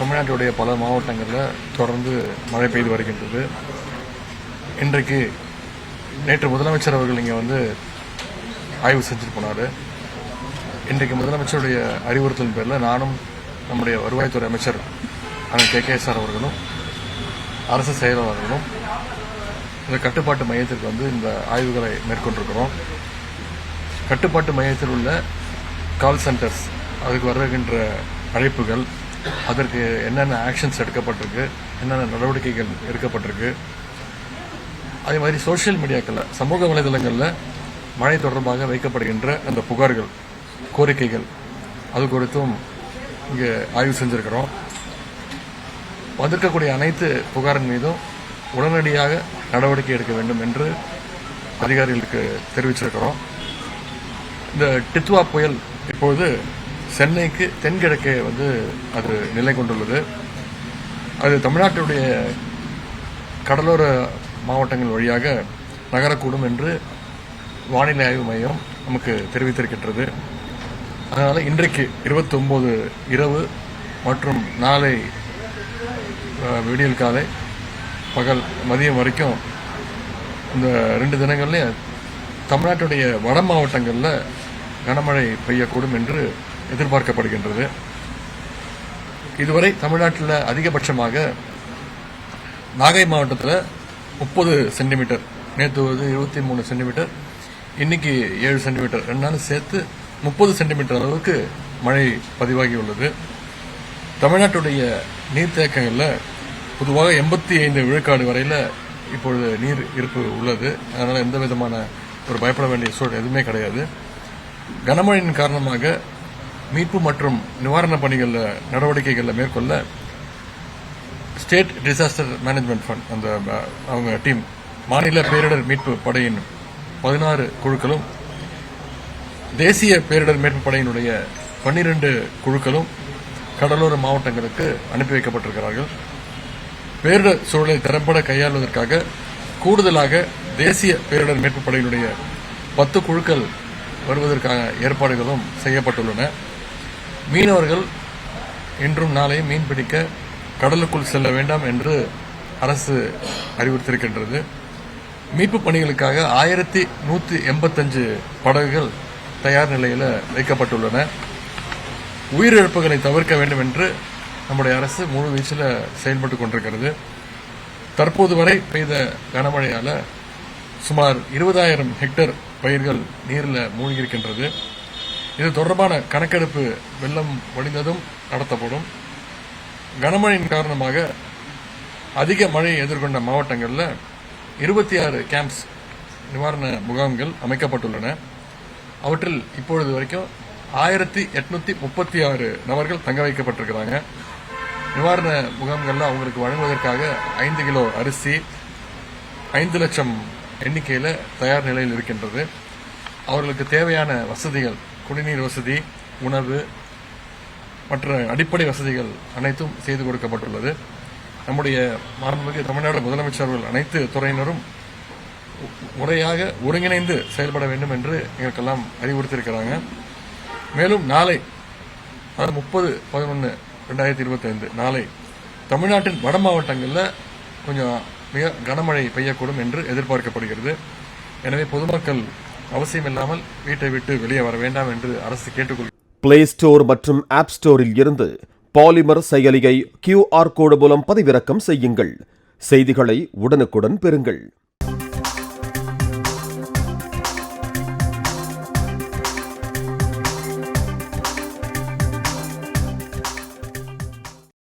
தமிழ்நாட்டுடைய பல மாவட்டங்களில் தொடர்ந்து மழை பெய்து வருகின்றது. இன்றைக்கு நேற்று முதலமைச்சர் அவர்கள் இங்கே வந்து ஆய்வு செஞ்சுட்டு போனார். இன்றைக்கு முதலமைச்சருடைய அறிவுறுத்தல் பேரில் நானும் நம்முடைய வருவாய்த்துறை அமைச்சர் அண்ணன் KKSR அவர்களும் அரசு செயலாளர்களும் இந்த கட்டுப்பாட்டு மையத்திற்கு வந்து இந்த ஆய்வுகளை மேற்கொண்டிருக்கிறோம். கட்டுப்பாட்டு மையத்தில் உள்ள கால் சென்டர்ஸ், அதுக்கு வருகின்ற அழைப்புகள், அதற்கு என்னென்ன ஆக்ஷன்ஸ் எடுக்கப்பட்டிருக்கு, என்னென்ன நடவடிக்கைகள் எடுக்கப்பட்டிருக்கு, அதே மாதிரி சோசியல் மீடியாக்களில், சமூக வலைதளங்களில் மழை தொடர்பாக வைக்கப்படுகின்ற அந்த புகார்கள், கோரிக்கைகள், அது குறித்தும் இங்கே ஆய்வு செஞ்சிருக்கிறோம். வந்திருக்கக்கூடிய அனைத்து புகாரின் மீதும் உடனடியாக நடவடிக்கை எடுக்க வேண்டும் என்று அதிகாரிகளுக்கு தெரிவிச்சிருக்கிறோம். இந்த டித்வா புயல் இப்பொழுது சென்னைக்கு தென்கிழக்கே வந்து அது நிலை கொண்டுள்ளது. அது தமிழ்நாட்டுடைய கடலோர மாவட்டங்கள் வழியாக நகரக்கூடும் என்று வானிலை ஆய்வு மையம் நமக்கு தெரிவித்திருக்கின்றது. அதனால் இன்றைக்கு 29 இரவு மற்றும் நாளை விடியல் காலை பகல் மதியம் வரைக்கும் இந்த 2 தினங்கள்லையும் தமிழ்நாட்டுடைய வட மாவட்டங்களில் கனமழை பெய்யக்கூடும் என்று எதிர்பார்க்கப்படுகின்றது. இதுவரை தமிழ்நாட்டில் அதிகபட்சமாக நாகை மாவட்டத்தில் 30 சென்டிமீட்டர், நேற்று 23 சென்டிமீட்டர், இன்னைக்கு 7 சென்டிமீட்டர், 2 நாள் சேர்த்து 30 சென்டிமீட்டர் அளவுக்கு மழை பதிவாகியுள்ளது. தமிழ்நாட்டுடைய நீர்த்தேக்கங்களில் பொதுவாக 85 விழுக்காடு வரையில் இப்பொழுது நீர் இருப்பு உள்ளது. அதனால் எந்த விதமான ஒரு பயப்பட வேண்டிய சூழல் எதுவுமே கிடையாது. கனமழையின் காரணமாக மீட்பு மற்றும் நிவாரணப் பணிகளில் நடவடிக்கைகளில் மேற்கொள்ள ஸ்டேட் டிசாஸ்டர் மேனேஜ்மெண்ட் ஃபண்ட், அந்த அவங்க டீம், மாநில பேரிடர் மீட்பு படையின் 16 குழுக்களும், தேசிய பேரிடர் மீட்பு படையினுடைய 12 குழுக்களும் கடலோர மாவட்டங்களுக்கு அனுப்பி வைக்கப்பட்டிருக்கிறார்கள். பேரிடர் சூழலை திறம்பட கையாளுவதற்காக கூடுதலாக தேசிய பேரிடர் மீட்பு படையினுடைய 10 குழுக்கள் வருவதற்கான ஏற்பாடுகளும் செய்யப்பட்டுள்ளன. மீனவர்கள் இன்றும் நாளையும் மீன் பிடிக்க கடலுக்குள் செல்ல வேண்டாம் என்று அரசு அறிவுறுத்தியிருக்கின்றது. மீட்பு பணிகளுக்காக 1185 படகுகள் தயார் நிலையில் வைக்கப்பட்டுள்ளன. உயிரிழப்புகளை தவிர்க்க வேண்டும் என்று நம்முடைய அரசு முழு வீச்சில் செயல்பட்டுக் கொண்டிருக்கிறது. தற்போது வரை பெய்த கனமழையால் சுமார் 20,000 ஹெக்டேர் பயிர்கள் நீரில் மூழ்கியிருக்கின்றது. இது தொடர்பான கணக்கெடுப்பு வெள்ளம் வடிந்ததும் நடத்தப்படும். கனமழையின் காரணமாக அதிக மழையை எதிர்கொண்ட மாவட்டங்களில் 26 கேம்ப்ஸ், நிவாரண முகாம்கள் அமைக்கப்பட்டுள்ளன. அவற்றில் இப்பொழுது வரைக்கும் 1836 நபர்கள் தங்க வைக்கப்பட்டிருக்கிறாங்க. நிவாரண முகாம்களில் அவங்களுக்கு வழங்குவதற்காக 5 கிலோ அரிசி, 5 லட்சம் எண்ணிக்கையில் தயார் நிலையில் இருக்கின்றது. அவர்களுக்கு தேவையான வசதிகள், குடிநீர் வசதி, உணவு, மற்ற அடிப்படை வசதிகள் அனைத்தும் செய்து கொடுக்கப்பட்டுள்ளது. நம்முடைய மாண்புமிகு தமிழ்நாடு முதலமைச்சர்கள் அனைத்து துறையினரும் முறையாக ஒருங்கிணைந்து செயல்பட வேண்டும் என்று எங்களுக்கெல்லாம் அறிவுறுத்தியிருக்கிறாங்க. மேலும் நாளை 30/11/2025 நாளை தமிழ்நாட்டின் வட மாவட்டங்களில் கொஞ்சம் மிக கனமழை பெய்யக்கூடும் என்று எதிர்பார்க்கப்படுகிறது. எனவே பொதுமக்கள் அவசியமில்லாமல் வீட்டை விட்டு வெளியே வர வேண்டாம் என்று அரசு கேட்டுக்கொள்கிறது. பிளே ஸ்டோர் மற்றும் ஆப் ஸ்டோரில் இருந்து பாலிமர் செயலியை QR கோடு மூலம் பதிவிறக்கம் செய்யுங்கள். செய்திகளை உடனுக்குடன் பெறுங்கள்.